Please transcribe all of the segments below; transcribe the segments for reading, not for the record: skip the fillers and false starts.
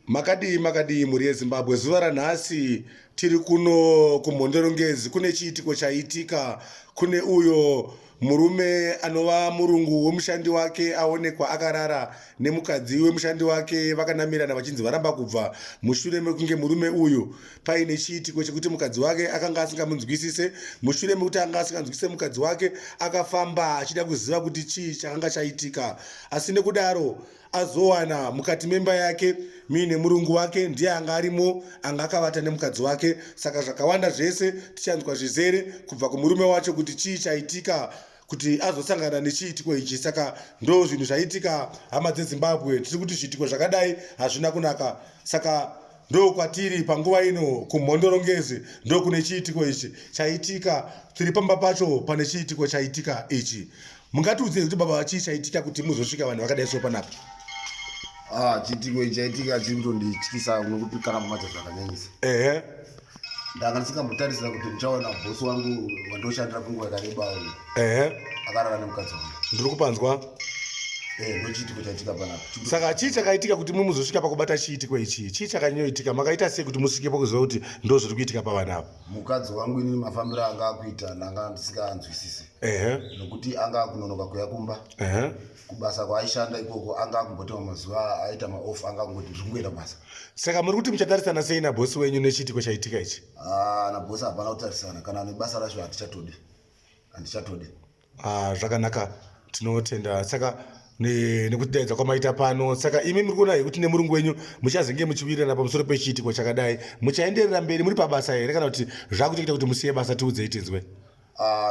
Makadii muri yeZimbabwe, zuva ranhasi tiri kuno kuMhondorongezi. Kune chiitiko chaitika. Kune uyo murume anova murungu wemushandi wake aonekwa akarara nemukadzi wemushandi wake, vakanamirana vachinzi varamba kubva mushure mekunge murume uyu paine chiitiko chekuti mukadzi wake akanga asingamunzwisise. Mushure mekuti anga asinganzwisise mukadzi wake, akafamba achida kuziva kuti chii chakanga chaitika. Asi nekudaro azowana mukati memba yake muine murungu wake, ndiye anga arimo, anga akavata nemukadzi wake. Saka zvakawanda zvese tichanzwa zvizere kubva kumurume wacho kuti chii chaitika kuti azosangana nechiitiko ichi. Saka ndo zvinhu zvaitika, hama dzeZimbabwe. Tiri kuti zviitiko zvakadai hazvina kunaka. Saka ndo kwatiri panguva ino kuMhondorongezi, ndo kune chiitiko ichi chaitika. Tiri pamba pacho pane chiitiko chaitika ichi. Mungatiudze kuti baba chii chaitika kuti muzosvika vanhu vakadai so panapa? Chiitiko ichi chaitika chiri kutondityisa nokuti kana mamacha zvakanyanyisa. Ndanga ndisingambotarisira kuti ndichaona bhosi wangu wandoshandira kwenguva yakareba akarara nemukadzi wangu. Ndiri kupanzwa. Ndo chiitiko chaitika panapa. Saka chii chakaitika kuti muzosvika pakubata chiitiko ichi? Chii chakanyoitika? Makaita sei kuti musvike pakuziva kuti ndo zviri kuitika pavanhu ava? Mukadzi wangu ini mafambiro anga akuita ndanga ndisinganzwisisi. Nokuti anga akunonoka kuya kumba. Kubasa kwaaishanda ikoko anga akumbotema mazuva aita maoff, anga akungoti ndiri kungoenda basa. Saka muri kuti muchatarisana sei nabhosi wenyu nechiitiko chaitika ichi? Nabhosi hapana kutarisana, kana nebasa racho handichatodi. Zvakanaka, tinotenda. Saka nekudaidza kwamaita pano, saka imi muri kuona kuti nemurungu wenyu muchazenge muchiwirirana pamusoro pechiitiko chakadai, muchaenderera mberi muri pabasa here kana kuti zvakutoita kuti musiye basa? Tiudzei tinzwe.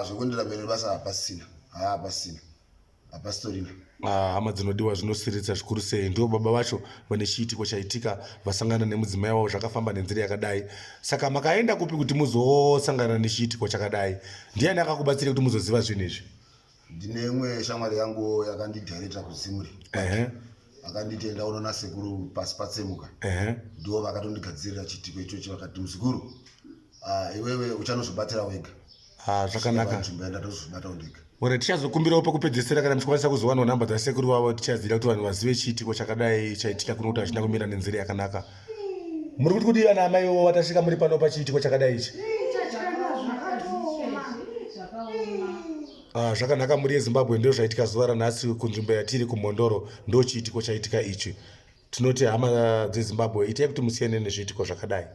Zvekuenderera mberi basa hapasitorina. Hama dzinodiwa zvinosiritsa zvikuru sei. Ndio baba vacho vane chiitiko chaitika, vasangana nemudzimai wavo, zvakafamba nenzira yakadai. Saka makaenda kupi kuti muzosangana nechiitiko chakadai? Ndiani akakubatsira kuti muzoziva zvinhu izvi? Ndine imwe shamwari yangu yakandidhaireta kuzimuri. Akanditi enda unoona sekuru pasi patsemuka. Ndivo vakatondigadzirira chiitiko ichocho, vakati muzukuru, iwewe uchanozvibatira wega. Zvakanaka. Nzvimbo tozvibata ndega. Ore tichazokumbirawo pekupedzisira kana muchikwanisa kuzowanawo nhamba dzasekuru vavo, tichaziva kuti vanhu vazive chiitiko chakadai chaitika kuno kuti hazvina kumira nenzira yakanaka. Muri kuti ana amaiwo watasvika muri pano pachiitiko chakadai ichi? Zvakanaka. Muri yeZimbabwe ndio zvaitika zuva ranhasi kunzvimbo yatiri kuMhondoro, ndo chiitiko chaitika ichi. Tinoti hama dzeZimbabwe, itai kuti musiyane nezviitiko zvakadai.